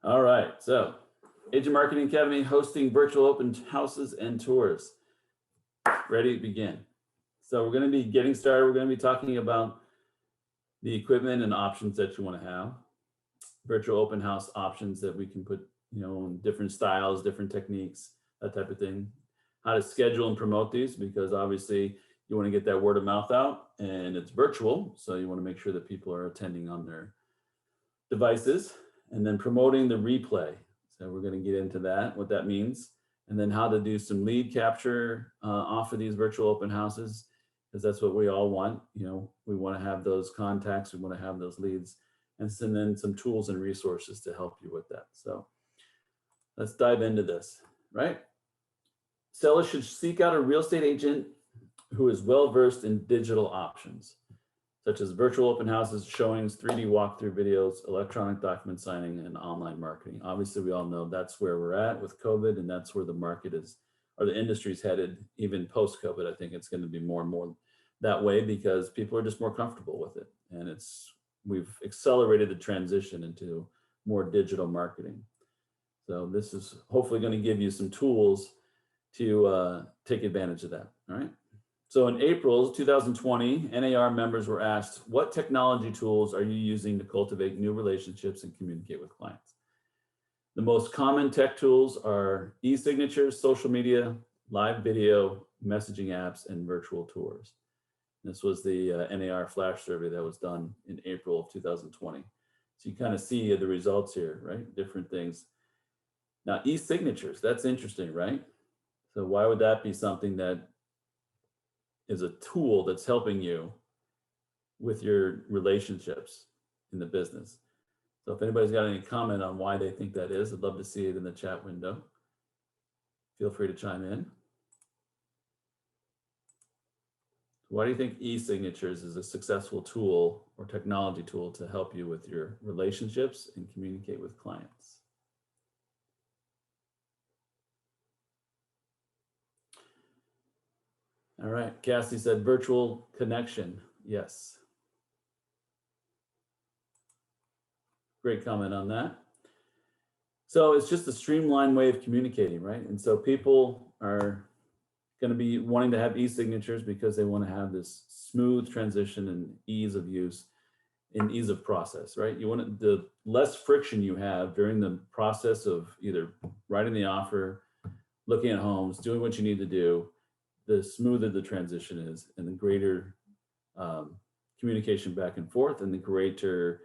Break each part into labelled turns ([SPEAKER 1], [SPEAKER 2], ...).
[SPEAKER 1] All right, so Agent Marketing Academy hosting virtual open houses and tours. Ready to begin. So we're going to be getting started. We're going to be talking about the equipment and options that you want to have. Virtual open house options that we can put, in different styles, different techniques, that type of thing. How to schedule and promote these, because obviously you want to get that word of mouth out, and it's virtual, so you want to make sure that people are attending on their devices. And then promoting the replay. So we're going to get into that, what that means, and then how to do some lead capture off of these virtual open houses, because that's what we all want. We want to have those contacts, we want to have those leads, and then some tools and resources to help you with that. So let's dive into this, right? Sellers should seek out a real estate agent who is well-versed in digital options, such as virtual open houses, showings, 3D walkthrough videos, electronic document signing, and online marketing. Obviously, we all know that's where we're at with COVID, and that's where the market is, or the industry's headed. Even post-COVID, I think it's going to be more and more that way, because people are just more comfortable with it. And we've accelerated the transition into more digital marketing. So this is hopefully going to give you some tools to take advantage of that, all right? So in April 2020, NAR members were asked, what technology tools are you using to cultivate new relationships and communicate with clients? The most common tech tools are e-signatures, social media, live video, messaging apps, and virtual tours. This was the NAR flash survey that was done in April of 2020. So you kind of see the results here, right? Different things. Now, e-signatures, that's interesting, right? So why would that be something that is a tool that's helping you with your relationships in the business? So if anybody's got any comment on why they think that is, I'd love to see it in the chat window. Feel free to chime in. Why do you think e-signatures is a successful tool or technology tool to help you with your relationships and communicate with clients? All right, Cassie said virtual connection. Yes. Great comment on that. So it's just a streamlined way of communicating, right? And so people are going to be wanting to have e-signatures because they want to have this smooth transition and ease of use and ease of process, right? You want the less friction you have during the process of either writing the offer, looking at homes, doing what you need to do, the smoother the transition is, and the greater communication back and forth, and the greater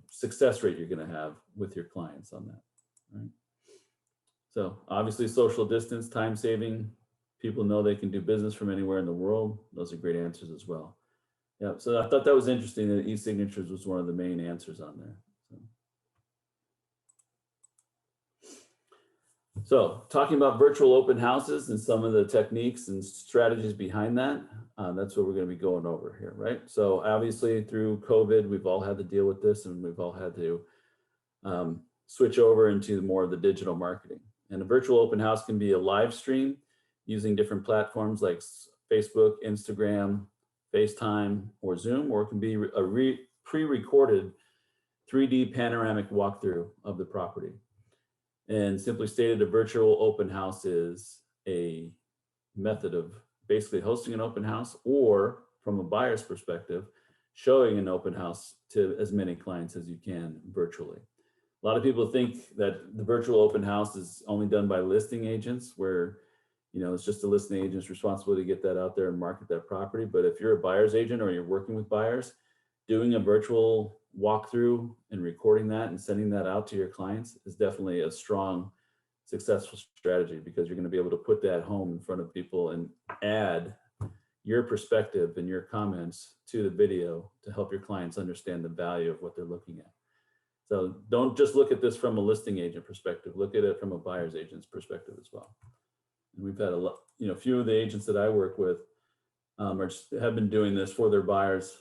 [SPEAKER 1] success rate you're going to have with your clients on that, right? So obviously social distance, time saving, people know they can do business from anywhere in the world. Those are great answers as well. Yeah, so I thought that was interesting that e-signatures was one of the main answers on there. So talking about virtual open houses and some of the techniques and strategies behind that, that's what we're going to be going over here, right? So obviously through COVID, we've all had to deal with this, and we've all had to switch over into more of the digital marketing. And a virtual open house can be a live stream using different platforms like Facebook, Instagram, FaceTime, or Zoom, or it can be a pre-recorded 3D panoramic walkthrough of the property. And simply stated, a virtual open house is a method of basically hosting an open house, or from a buyer's perspective, showing an open house to as many clients as you can virtually. A lot of people think that the virtual open house is only done by listing agents, where it's just a listing agent's responsibility to get that out there and market that property. But if you're a buyer's agent or you're working with buyers, doing a virtual walkthrough and recording that and sending that out to your clients is definitely a strong, successful strategy, because you're going to be able to put that home in front of people and add your perspective and your comments to the video to help your clients understand the value of what they're looking at. So don't just look at this from a listing agent perspective, look at it from a buyer's agent's perspective as well. And we've had a few of the agents that I work with have been doing this for their buyers,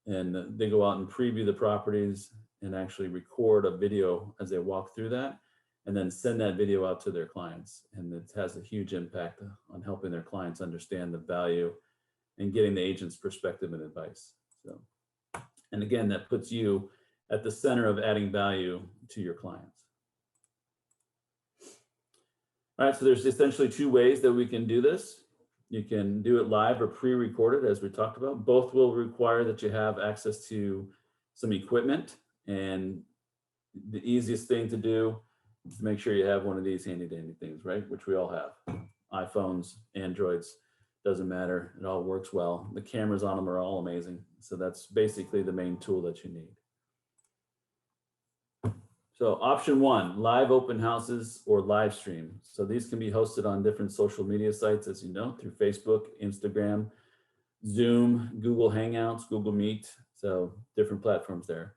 [SPEAKER 1] and they go out and preview the properties and actually record a video as they walk through that, and then send that video out to their clients. And it has a huge impact on helping their clients understand the value and getting the agent's perspective and advice. So, and again, that puts you at the center of adding value to your clients. All right, so there's essentially two ways that we can do this. You can do it live or pre-recorded, as we talked about. Both will require that you have access to some equipment, and the easiest thing to do is to make sure you have one of these handy dandy things, right? Which we all have. iPhones, Androids, doesn't matter. It all works well. The cameras on them are all amazing. So that's basically the main tool that you need. So option one, live open houses or live stream. So these can be hosted on different social media sites, as you know, through Facebook, Instagram, Zoom, Google Hangouts, Google Meet. So different platforms there.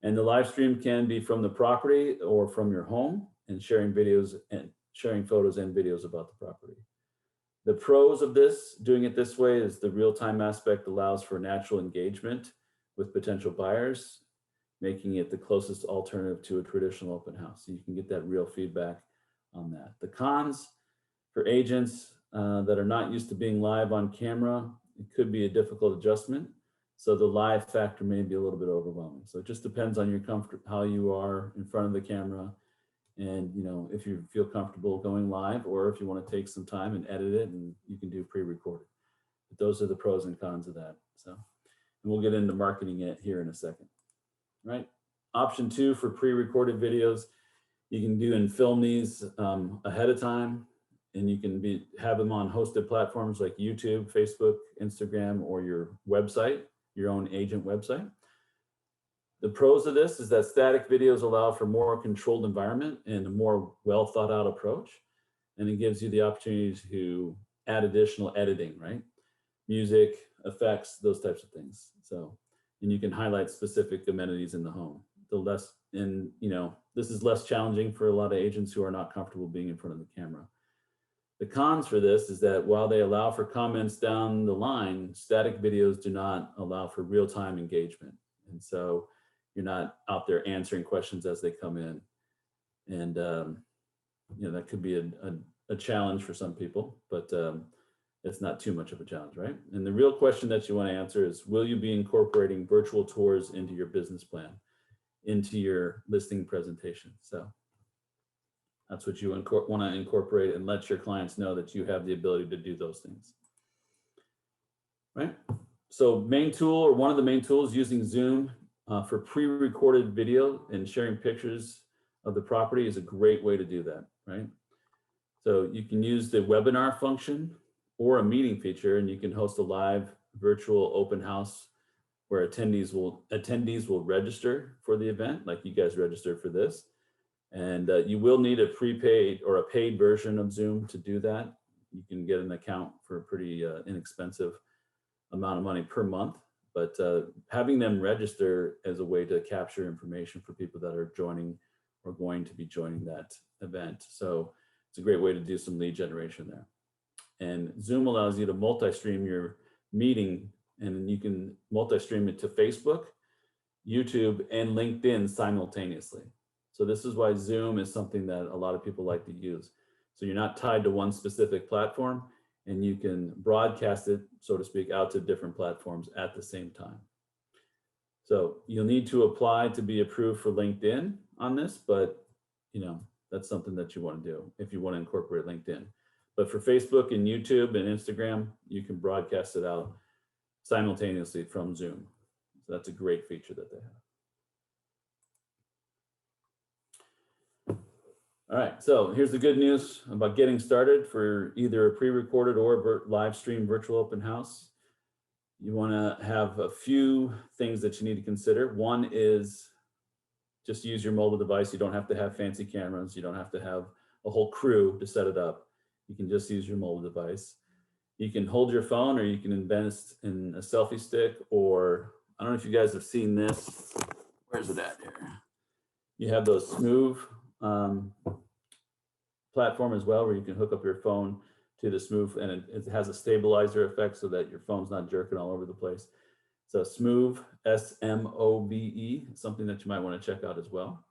[SPEAKER 1] And the live stream can be from the property or from your home, and sharing videos and sharing photos and videos about the property. The pros of this, doing it this way, is the real-time aspect allows for natural engagement with potential buyers, making it the closest alternative to a traditional open house. So you can get that real feedback on that. The cons for agents that are not used to being live on camera, it could be a difficult adjustment. So the live factor may be a little bit overwhelming. So it just depends on your comfort, how you are in front of the camera, and if you feel comfortable going live, or if you want to take some time and edit it, and you can do pre-recorded. But those are the pros and cons of that. So, and we'll get into marketing it here in a second. Right. Option two for pre-recorded videos, you can do and film these ahead of time, and you can have them on hosted platforms like YouTube, Facebook, Instagram, or your website, your own agent website. The pros of this is that static videos allow for more controlled environment and a more well thought out approach. And it gives you the opportunity to add additional editing, right? Music, effects, those types of things. So, and you can highlight specific amenities in the home. This is less challenging for a lot of agents who are not comfortable being in front of the camera. The cons for this is that while they allow for comments down the line, static videos do not allow for real-time engagement. And so you're not out there answering questions as they come in. And, that could be a challenge for some people, but it's not too much of a challenge, right? And the real question that you want to answer is, will you be incorporating virtual tours into your business plan, into your listing presentation? So that's what you want to incorporate, and let your clients know that you have the ability to do those things, right? So main tool, or one of the main tools, using Zoom for pre-recorded video and sharing pictures of the property is a great way to do that, right? So you can use the webinar function or a meeting feature, and you can host a live virtual open house where attendees will register for the event, like you guys registered for this. And you will need a prepaid or a paid version of Zoom to do that. You can get an account for a pretty inexpensive amount of money per month, but having them register as a way to capture information for people that are joining or going to be joining that event. So it's a great way to do some lead generation there. And Zoom allows you to multi-stream your meeting, and you can multi-stream it to Facebook, YouTube, and LinkedIn simultaneously. So this is why Zoom is something that a lot of people like to use. So you're not tied to one specific platform, and you can broadcast it, so to speak, out to different platforms at the same time. So you'll need to apply to be approved for LinkedIn on this, but that's something that you want to do if you want to incorporate LinkedIn. But for Facebook and YouTube and Instagram, you can broadcast it out simultaneously from Zoom. So that's a great feature that they have. All right, so here's the good news about getting started for either a pre-recorded or live stream virtual open house. You want to have a few things that you need to consider. One is just use your mobile device. You don't have to have fancy cameras. You don't have to have a whole crew to set it up. You can just use your mobile device. You can hold your phone, or you can invest in a selfie stick, or I don't know if you guys have seen this. Where's it at here? You have those Smooth platform as well, where you can hook up your phone to the Smooth, and it has a stabilizer effect so that your phone's not jerking all over the place. So Smooth, S-M-O-V-E, something that you might want to check out as well.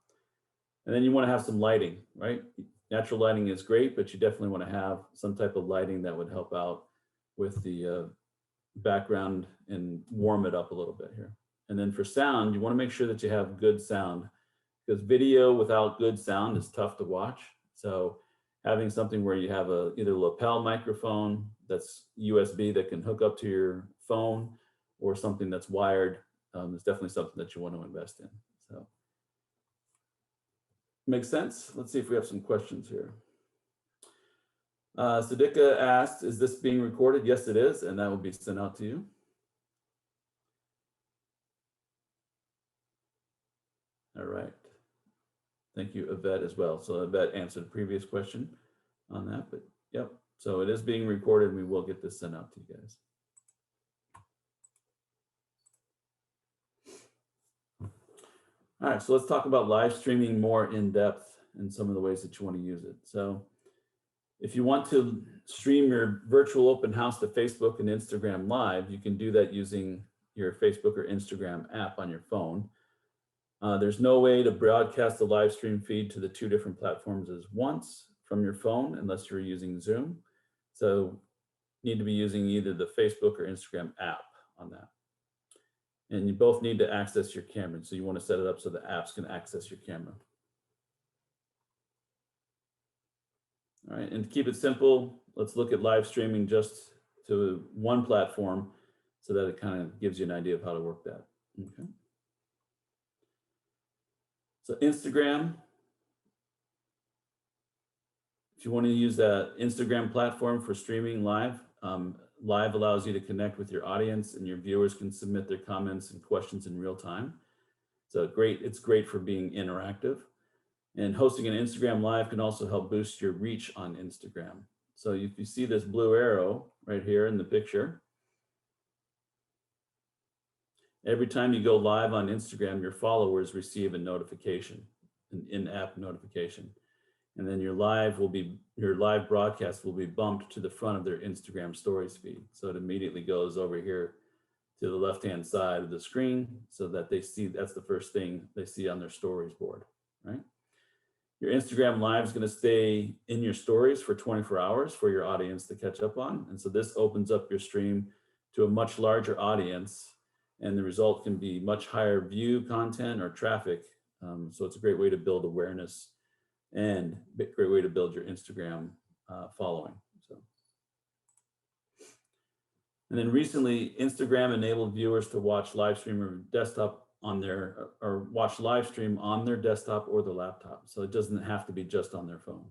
[SPEAKER 1] And then you want to have some lighting, right? Natural lighting is great, but you definitely want to have some type of lighting that would help out with the background and warm it up a little bit here. And then for sound, you want to make sure that you have good sound, because video without good sound is tough to watch. So having something where you have either a lapel microphone that's USB that can hook up to your phone, or something that's wired, is definitely something that you want to invest in. So makes sense. Let's see if we have some questions here. Sadika asked, is this being recorded? Yes, it is, and that will be sent out to you. All right. Thank you, Yvette, as well. So Yvette answered the previous question on that, but yep. So it is being recorded. We will get this sent out to you guys. All right, so let's talk about live streaming more in depth and some of the ways that you want to use it. So if you want to stream your virtual open house to Facebook and Instagram Live, you can do that using your Facebook or Instagram app on your phone. There's no way to broadcast the live stream feed to the two different platforms at once from your phone unless you're using Zoom. So you need to be using either the Facebook or Instagram app on that. And you both need to access your camera. So you want to set it up so the apps can access your camera. All right, and to keep it simple, let's look at live streaming just to one platform so that it kind of gives you an idea of how to work that. Okay. So Instagram, if you want to use that Instagram platform for streaming live, Live allows you to connect with your audience, and your viewers can submit their comments and questions in real time. So it's great for being interactive. And hosting an Instagram Live can also help boost your reach on Instagram. So if you see this blue arrow right here in the picture, every time you go live on Instagram, your followers receive a notification, an in-app notification. And then your live broadcast will be bumped to the front of their Instagram stories feed. So it immediately goes over here to the left-hand side of the screen so that they see, that's the first thing they see on their stories board, right? Your Instagram Live is going to stay in your stories for 24 hours for your audience to catch up on. And so this opens up your stream to a much larger audience, and the result can be much higher view content or traffic. So it's a great way to build awareness and a great way to build your Instagram following. So, and then recently, Instagram enabled viewers to watch live stream or desktop on their, or watch live stream on their desktop or the laptop. So it doesn't have to be just on their phone.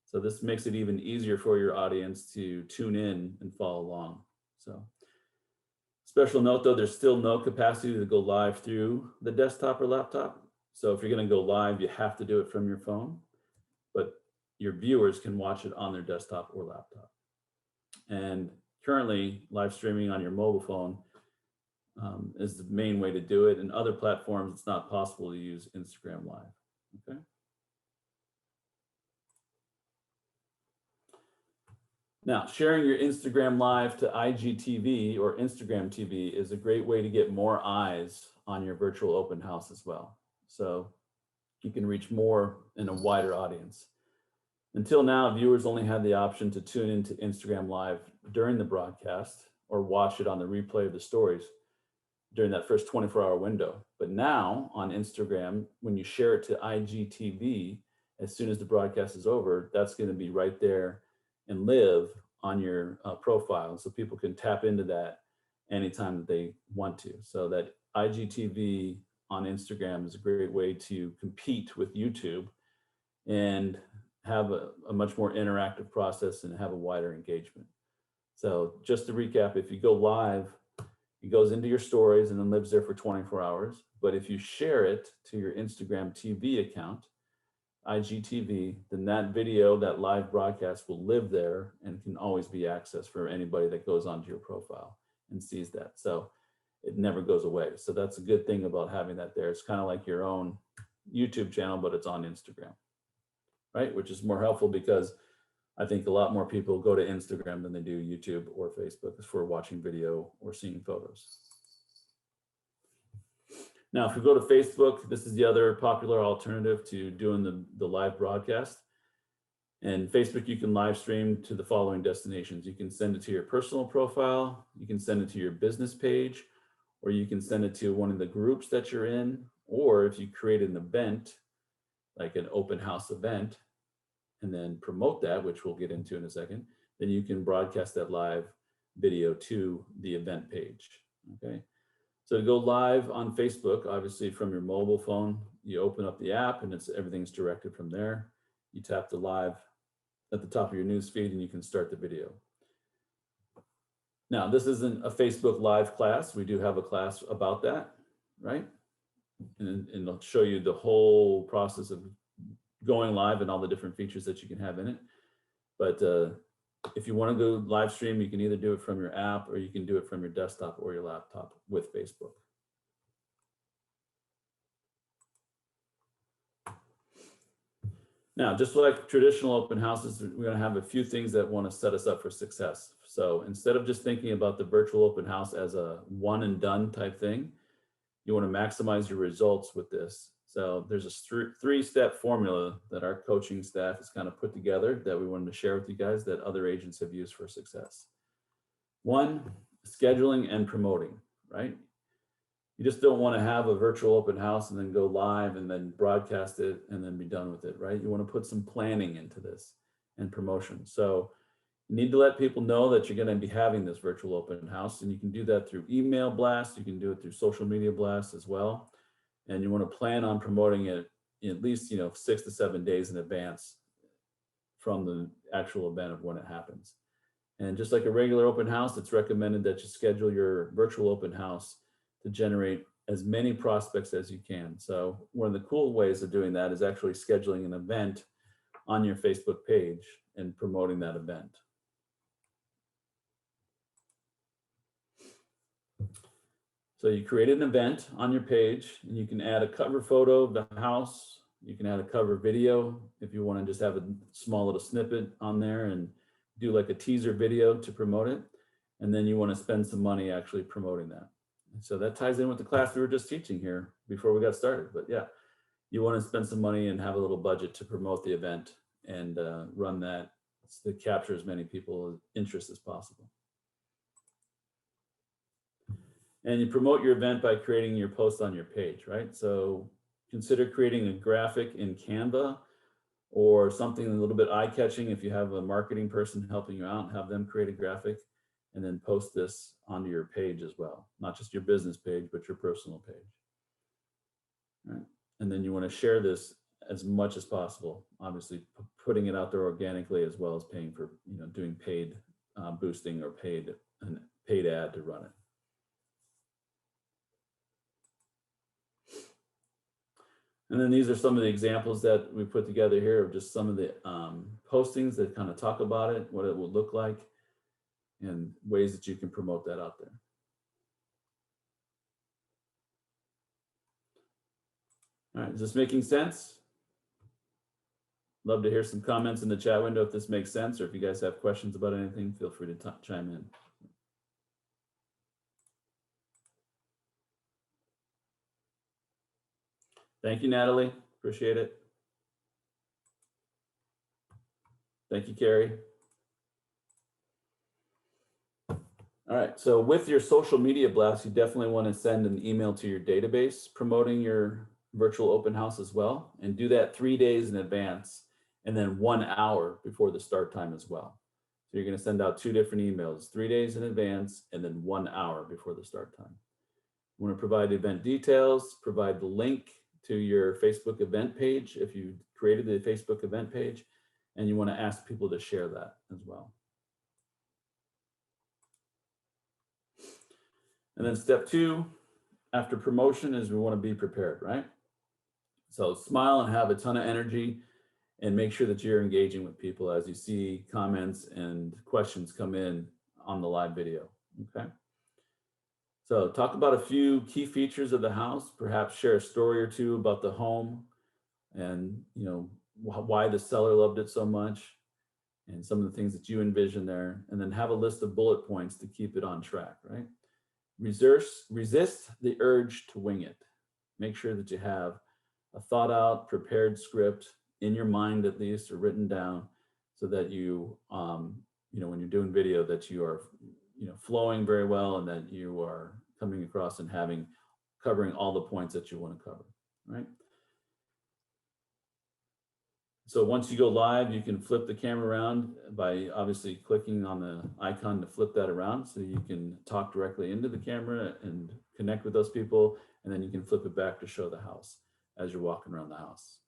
[SPEAKER 1] So this makes it even easier for your audience to tune in and follow along. So special note though, there's still no capacity to go live through the desktop or laptop. So if you're going to go live, you have to do it from your phone, but your viewers can watch it on their desktop or laptop. And currently, live streaming on your mobile phone is the main way to do it. In other platforms, it's not possible to use Instagram Live, okay? Now, sharing your Instagram Live to IGTV or Instagram TV is a great way to get more eyes on your virtual open house as well. So you can reach more and a wider audience. Until now, viewers only had the option to tune into Instagram Live during the broadcast or watch it on the replay of the stories during that first 24-hour window. But now on Instagram, when you share it to IGTV, as soon as the broadcast is over, that's going to be right there and live on your profile. So people can tap into that anytime that they want to. So that IGTV on Instagram is a great way to compete with YouTube and have a much more interactive process and have a wider engagement. So just to recap, if you go live, it goes into your stories and then lives there for 24 hours. But if you share it to your Instagram TV account, IGTV, then that video, that live broadcast will live there and can always be accessed for anybody that goes onto your profile and sees that. So it never goes away. So that's a good thing about having that there. It's kind of like your own YouTube channel, but it's on Instagram, right? Which is more helpful because I think a lot more people go to Instagram than they do YouTube or Facebook for watching video or seeing photos. Now, if we go to Facebook, this is the other popular alternative to doing the live broadcast. And Facebook, you can live stream to the following destinations. You can send it to your personal profile, you can send it to your business page, or you can send it to one of the groups that you're in, or if you create an event, like an open house event, and then promote that, which we'll get into in a second, then you can broadcast that live video to the event page, okay? So to go live on Facebook, obviously from your mobile phone, you open up the app and everything's directed from there. You tap the live at the top of your news feed and you can start the video. Now, this isn't a Facebook Live class. We do have a class about that, right? And it'll show you the whole process of going live and all the different features that you can have in it. But if you want to go live stream, you can either do it from your app or you can do it from your desktop or your laptop with Facebook. Now, just like traditional open houses, we're going to have a few things that want to set us up for success. So instead of just thinking about the virtual open house as a one and done type thing, you want to maximize your results with this. So there's a three-step formula that our coaching staff has kind of put together that we wanted to share with you guys that other agents have used for success. One, scheduling and promoting, right? You just don't want to have a virtual open house and then go live and then broadcast it and then be done with it, right? You want to put some planning into this and promotion. So you need to let people know that you're going to be having this virtual open house, and you can do that through email blasts. You can do it through social media blasts as well. And you want to plan on promoting it at least 6 to 7 days in advance from the actual event of when it happens. And just like a regular open house, it's recommended that you schedule your virtual open house to generate as many prospects as you can. So one of the cool ways of doing that is actually scheduling an event on your Facebook page and promoting that event. So you create an event on your page and you can add a cover photo of the house. You can add a cover video if you want to just have a small little snippet on there and do like a teaser video to promote it. And then you want to spend some money actually promoting that. And so that ties in with the class we were just teaching here before we got started. But yeah, you want to spend some money and have a little budget to promote the event and run that to capture as many people's interest as possible. And you promote your event by creating your post on your page, right? So consider creating a graphic in Canva or something a little bit eye-catching if you have a marketing person helping you out, have them create a graphic and then post this onto your page as well. Not just your business page, but your personal page. All right. And then you want to share this as much as possible, obviously putting it out there organically as well as paying for, doing paid boosting or paid ad to run it. And then these are some of the examples that we put together here of just some of the postings that kind of talk about it, what it will look like, and ways that you can promote that out there. All right, is this making sense? Love to hear some comments in the chat window if this makes sense, or if you guys have questions about anything, feel free to chime in. Thank you, Natalie. Appreciate it. Thank you, Carrie. All right, so with your social media blast, you definitely want to send an email to your database promoting your virtual open house as well, and do that 3 days in advance and then 1 hour before the start time as well. So you're going to send out 2 different emails, 3 days in advance and then 1 hour before the start time. You want to provide event details, provide the link to your Facebook event page if you created the Facebook event page, and you want to ask people to share that as well. And then step 2, after promotion, is we want to be prepared, right? So smile and have a ton of energy and make sure that you're engaging with people as you see comments and questions come in on the live video, okay? So talk about a few key features of the house, perhaps share a story or two about the home and why the seller loved it so much and some of the things that you envision there, and then have a list of bullet points to keep it on track, right? Resist the urge to wing it. Make sure that you have a thought out, prepared script in your mind at least, or written down, so that you, when you're doing video, that you are, flowing very well and that you are coming across and covering all the points that you want to cover, right? So once you go live, you can flip the camera around by obviously clicking on the icon to flip that around, so you can talk directly into the camera and connect with those people, and then you can flip it back to show the house as you're walking around the house.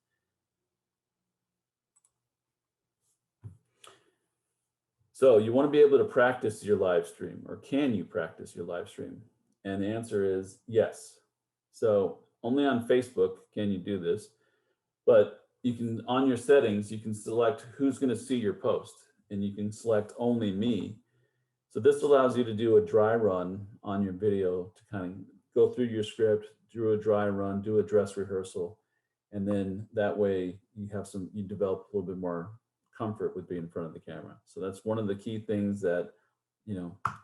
[SPEAKER 1] So you want to be able to practice your live stream, or can you practice your live stream? And the answer is yes. So only on Facebook can you do this, but you can, on your settings, you can select who's going to see your post, and you can select only me. So this allows you to do a dry run on your video to kind of go through your script, do a dry run, do a dress rehearsal. And then that way you develop a little bit more comfort with being in front of the camera. So that's one of the key things that,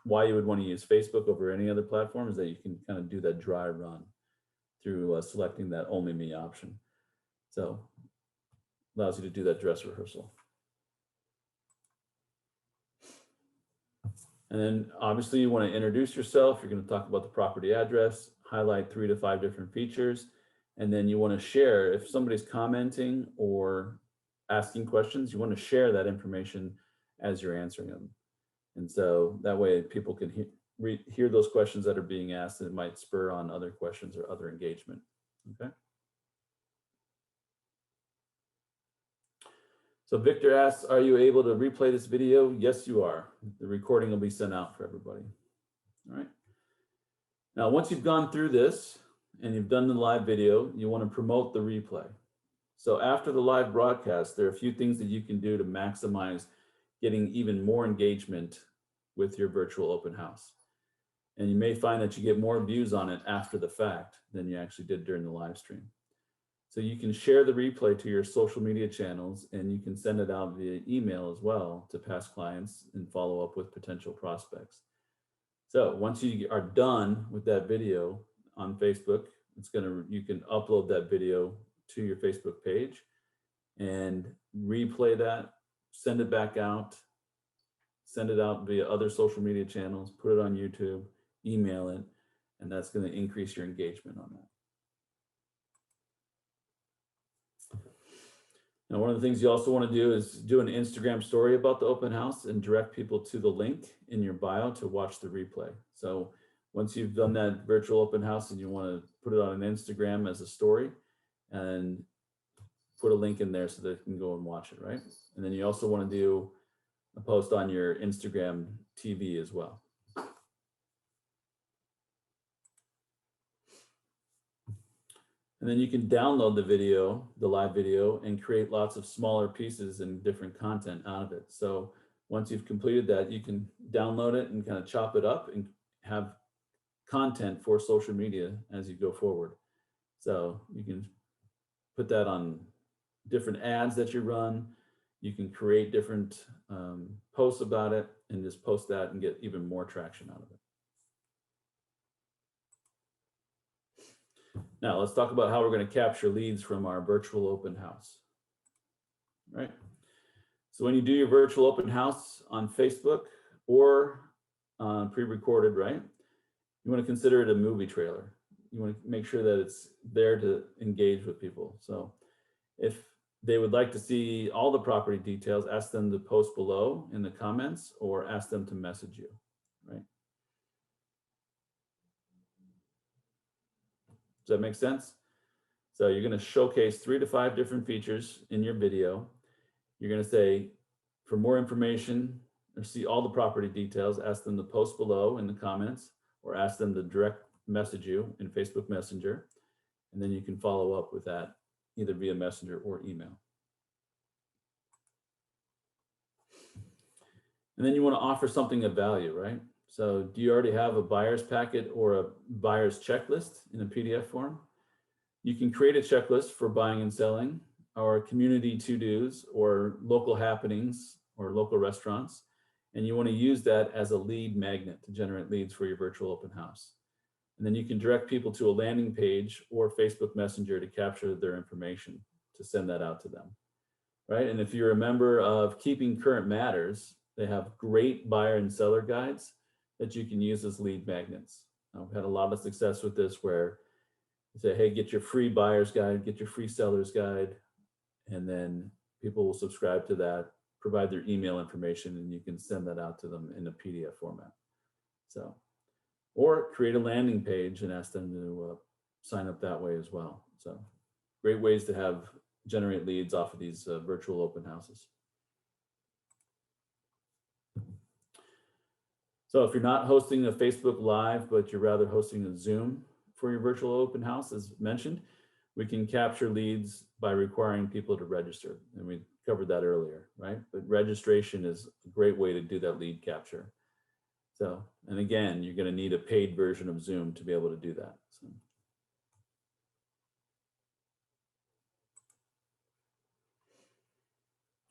[SPEAKER 1] why you would want to use Facebook over any other platform, is that you can kind of do that dry run through selecting that only me option. So allows you to do that dress rehearsal. And then obviously you want to introduce yourself. You're going to talk about the property address, highlight 3 to 5 different features. And then you want to share, if somebody's commenting or asking questions, you want to share that information as you're answering them. And so that way people can hear those questions that are being asked, and it might spur on other questions or other engagement. Okay. So Victor asks, are you able to replay this video? Yes, you are. The recording will be sent out for everybody. All right. Now, once you've gone through this and you've done the live video, you want to promote the replay. So after the live broadcast, there are a few things that you can do to maximize getting even more engagement with your virtual open house. And you may find that you get more views on it after the fact than you actually did during the live stream. So you can share the replay to your social media channels, and you can send it out via email as well to past clients and follow up with potential prospects. So once you are done with that video on Facebook, you can upload that video to your Facebook page and replay that, send it back out, send it out via other social media channels, put it on YouTube, email it, and that's going to increase your engagement on that. Now, one of the things you also want to do is do an Instagram story about the open house and direct people to the link in your bio to watch the replay. So once you've done that virtual open house and you want to put it on an Instagram as a story, and put a link in there so they can go and watch it, right? And then you also want to do a post on your Instagram TV as well. And then you can download the video, the live video, and create lots of smaller pieces and different content out of it. So once you've completed that, you can download it and kind of chop it up and have content for social media as you go forward. So you can put that on different ads that you run. You can create different posts about it and just post that and get even more traction out of it. Now let's talk about how we're going to capture leads from our virtual open house. Right. So when you do your virtual open house on Facebook or pre-recorded, right, you want to consider it a movie trailer. You want to make sure that it's there to engage with people. So if they would like to see all the property details, ask them to post below in the comments or ask them to message you, right? Does that make sense? So you're going to showcase 3 to 5 different features in your video. You're going to say, for more information or see all the property details, ask them to post below in the comments or ask them to direct message you in Facebook Messenger. And then you can follow up with that either via Messenger or email. And then you want to offer something of value, right? So do you already have a buyer's packet or a buyer's checklist in a PDF form? You can create a checklist for buying and selling, or community to-dos, or local happenings, or local restaurants. And you want to use that as a lead magnet to generate leads for your virtual open house. And then you can direct people to a landing page or Facebook Messenger to capture their information to send that out to them, right? And if you're a member of Keeping Current Matters, they have great buyer and seller guides that you can use as lead magnets We've had a lot of success with this where you say, hey, get your free buyer's guide, get your free seller's guide, and then people will subscribe to that, provide their email information, and you can send that out to them in a PDF format. So, or create a landing page and ask them to sign up that way as well. So great ways to generate leads off of these virtual open houses. So if you're not hosting a Facebook Live, but you're rather hosting a Zoom for your virtual open house, as mentioned, we can capture leads by requiring people to register. And we covered that earlier, right? But registration is a great way to do that lead capture. So, and again, you're going to need a paid version of Zoom to be able to do that. So.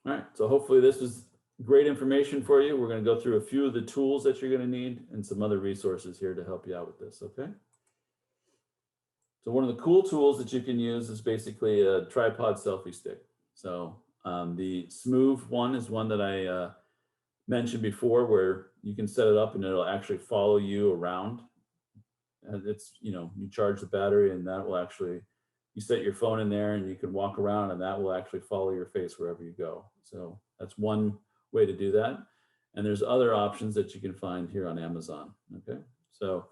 [SPEAKER 1] All right, so hopefully this was great information for you. We're going to go through a few of the tools that you're going to need and some other resources here to help you out with this, okay? So one of the cool tools that you can use is basically a tripod selfie stick. So the Smooth one is one that I mentioned before, where you can set it up and it'll actually follow you around. And it's, you charge the battery and that will actually, you set your phone in there and you can walk around and that will actually follow your face wherever you go. So that's one way to do that. And there's other options that you can find here on Amazon, okay? So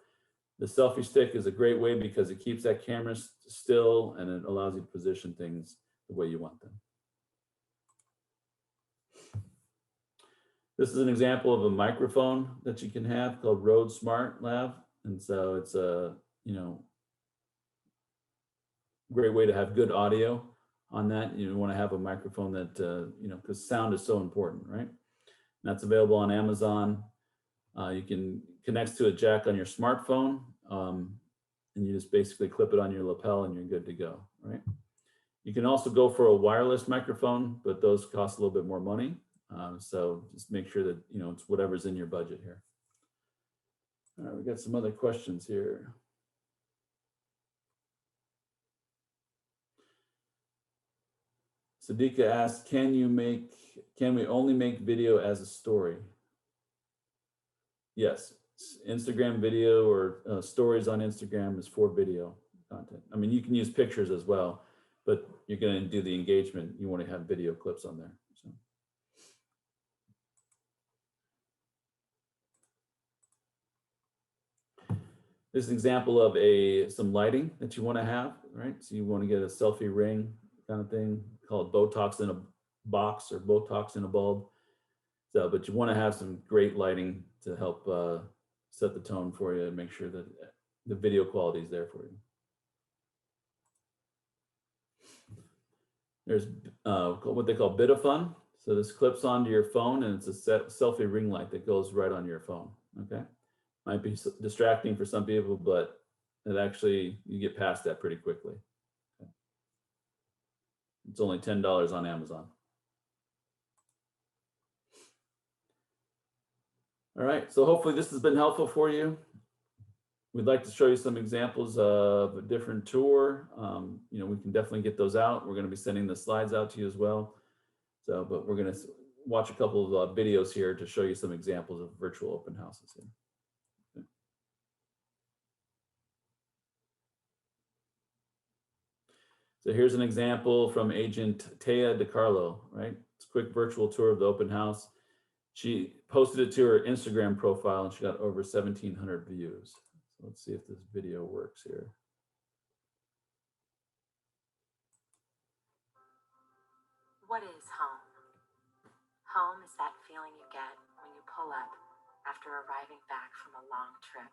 [SPEAKER 1] the selfie stick is a great way because it keeps that camera still and it allows you to position things the way you want them. This is an example of a microphone that you can have called Rode Smart Lav. And so it's a, great way to have good audio on that. You want to have a microphone that, because sound is so important, right? And that's available on Amazon. You can connect to a jack on your smartphone and you just basically clip it on your lapel and you're good to go, right? You can also go for a wireless microphone, but those cost a little bit more money. So just make sure that, it's whatever's in your budget here. All right, we got some other questions here. Sadiqa asked, can we only make video as a story? Yes, Instagram video or stories on Instagram is for video content. I mean, you can use pictures as well, but you're going to do the engagement. You want to have video clips on there. So. This is an example of some lighting that you want to have, right? So you want to get a selfie ring kind of thing called Botox in a box or Botox in a bulb. So, but you want to have some great lighting to help set the tone for you and make sure that the video quality is there for you. There's what they call Bit-A-Fun. So this clips onto your phone and it's a selfie ring light that goes right on your phone, okay? Might be distracting for some people, but it actually, you get past that pretty quickly. Okay. It's only $10 on Amazon. All right, so hopefully this has been helpful for you. We'd like to show you some examples of a different tour. We can definitely get those out. We're going to be sending the slides out to you as well. So, but we're going to watch a couple of videos here to show you some examples of virtual open houses here. Okay. So here's an example from agent Taya DiCarlo, right? It's a quick virtual tour of the open house. She posted it to her Instagram profile and she got over 1,700 views. So let's see if this video works here.
[SPEAKER 2] What is home? Home is that feeling you get when you pull up after arriving back from a long trip.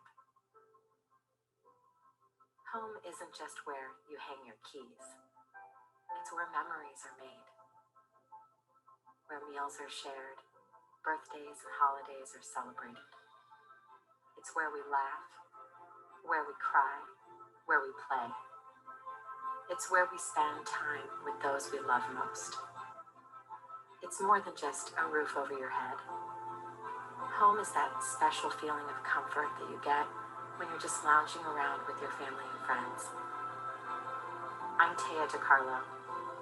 [SPEAKER 2] Home isn't just where you hang your keys. It's where memories are made, where meals are shared, birthdays and holidays are celebrated. It's where we laugh, where we cry, where we play. It's where we spend time with those we love most. It's more than just a roof over your head. Home is that special feeling of comfort that you get when you're just lounging around with your family and friends. I'm Taya DiCarlo,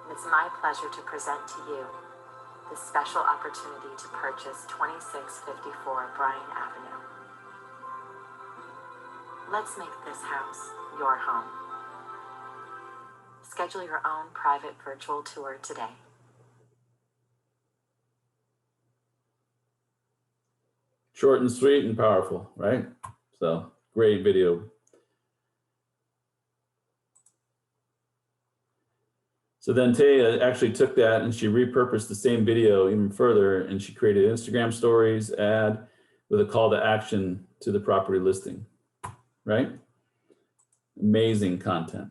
[SPEAKER 2] and it's my pleasure to present to you this special opportunity to purchase 2654 Bryan Avenue. Let's make this house your home. Schedule your own private virtual tour today.
[SPEAKER 1] Short and sweet and powerful, right? So great video. So then Taya actually took that and she repurposed the same video even further, and she created Instagram stories ad with a call to action to the property listing, right? Amazing content.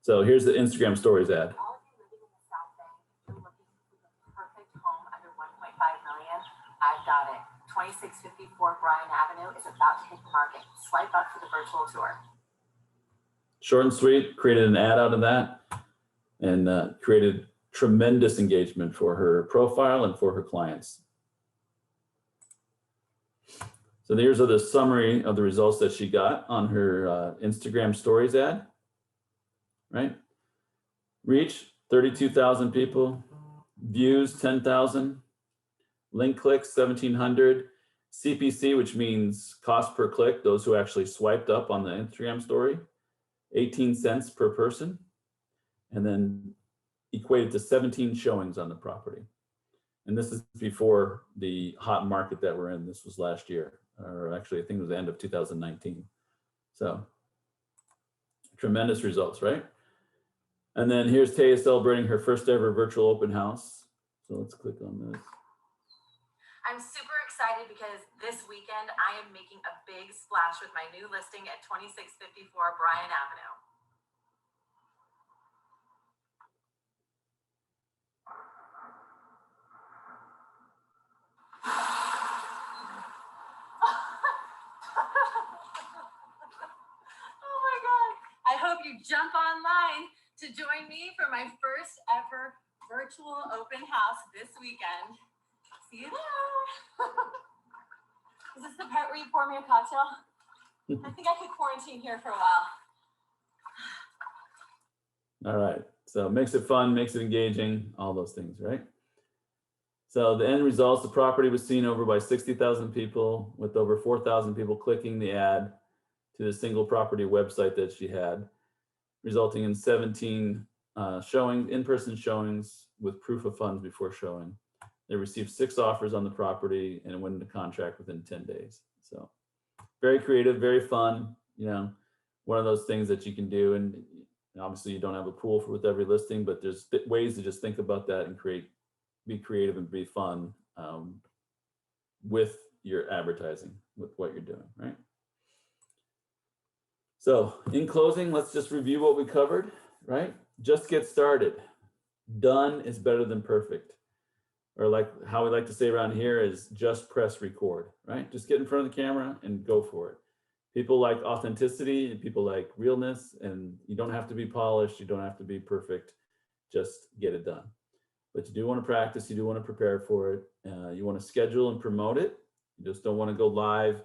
[SPEAKER 1] So here's the Instagram stories ad.
[SPEAKER 2] All of you living in the South Bay, if you're looking for the perfect home under 1.5 million, I've got it. 2654 Bryan Avenue is about to hit the market. Swipe up for the virtual tour.
[SPEAKER 1] Short and sweet, created an ad out of that, and created tremendous engagement for her profile and for her clients. So here's the summary of the results that she got on her Instagram stories ad, right? Reach, 32,000 people. Views, 10,000. Link clicks, 1,700. CPC, which means cost per click, those who actually swiped up on the Instagram story, 18 cents per person. And then equated to 17 showings on the property. And this is before the hot market that we're in. This was last year, or actually I think it was the end of 2019. So tremendous results, right? And then here's Taya celebrating her first ever virtual open house. So let's click on this.
[SPEAKER 2] I'm super excited because this weekend I am making a big splash with my new listing at 2654 Bryan Avenue. Oh my God. I hope you jump online to join me for my first ever virtual open house this weekend. See you there. Is this the part where you pour me a cocktail? I think I could quarantine here for a while.
[SPEAKER 1] All right, so makes it fun, makes it engaging, all those things, right? So the end results, the property was seen over by 60,000 people, with over 4,000 people clicking the ad to the single property website that she had, resulting in 17 showings, in-person showings with proof of funds before showing. They received 6 offers on the property and went into contract within 10 days. So very creative, very fun, you know, one of those things that you can do. And obviously you don't have a pool with every listing, but there's ways to just think about that and be creative and be fun with your advertising, with what you're doing, right? So in closing, let's just review what we covered, right? Just get started. Done is better than perfect. Or like how we like to say around here is just press record, right? Just get in front of the camera and go for it. People like authenticity and people like realness, and you don't have to be polished. You don't have to be perfect. Just get it done. But you do want to practice. You do want to prepare for it. You want to schedule and promote it. You just don't want to go live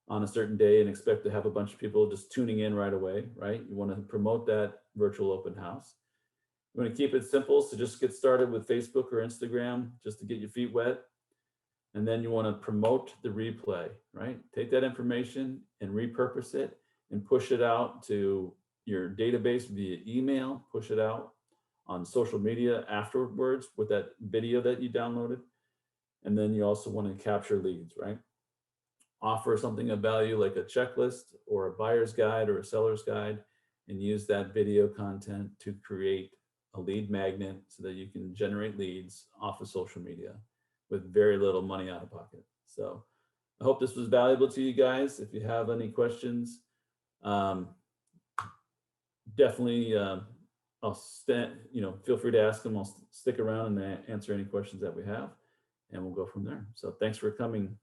[SPEAKER 1] on a certain day and expect to have a bunch of people just tuning in right away, right? You want to promote that virtual open house. You want to keep it simple, so just get started with Facebook or Instagram just to get your feet wet. And then you want to promote the replay, right? Take that information and repurpose it and push it out to your database via email, push it out on social media afterwards with that video that you downloaded. And then you also want to capture leads, right? Offer something of value like a checklist or a buyer's guide or a seller's guide, and use that video content to create a lead magnet so that you can generate leads off of social media with very little money out of pocket. So I hope this was valuable to you guys. If you have any questions, definitely feel free to ask them. I'll stick around and answer any questions that we have, and we'll go from there. So thanks for coming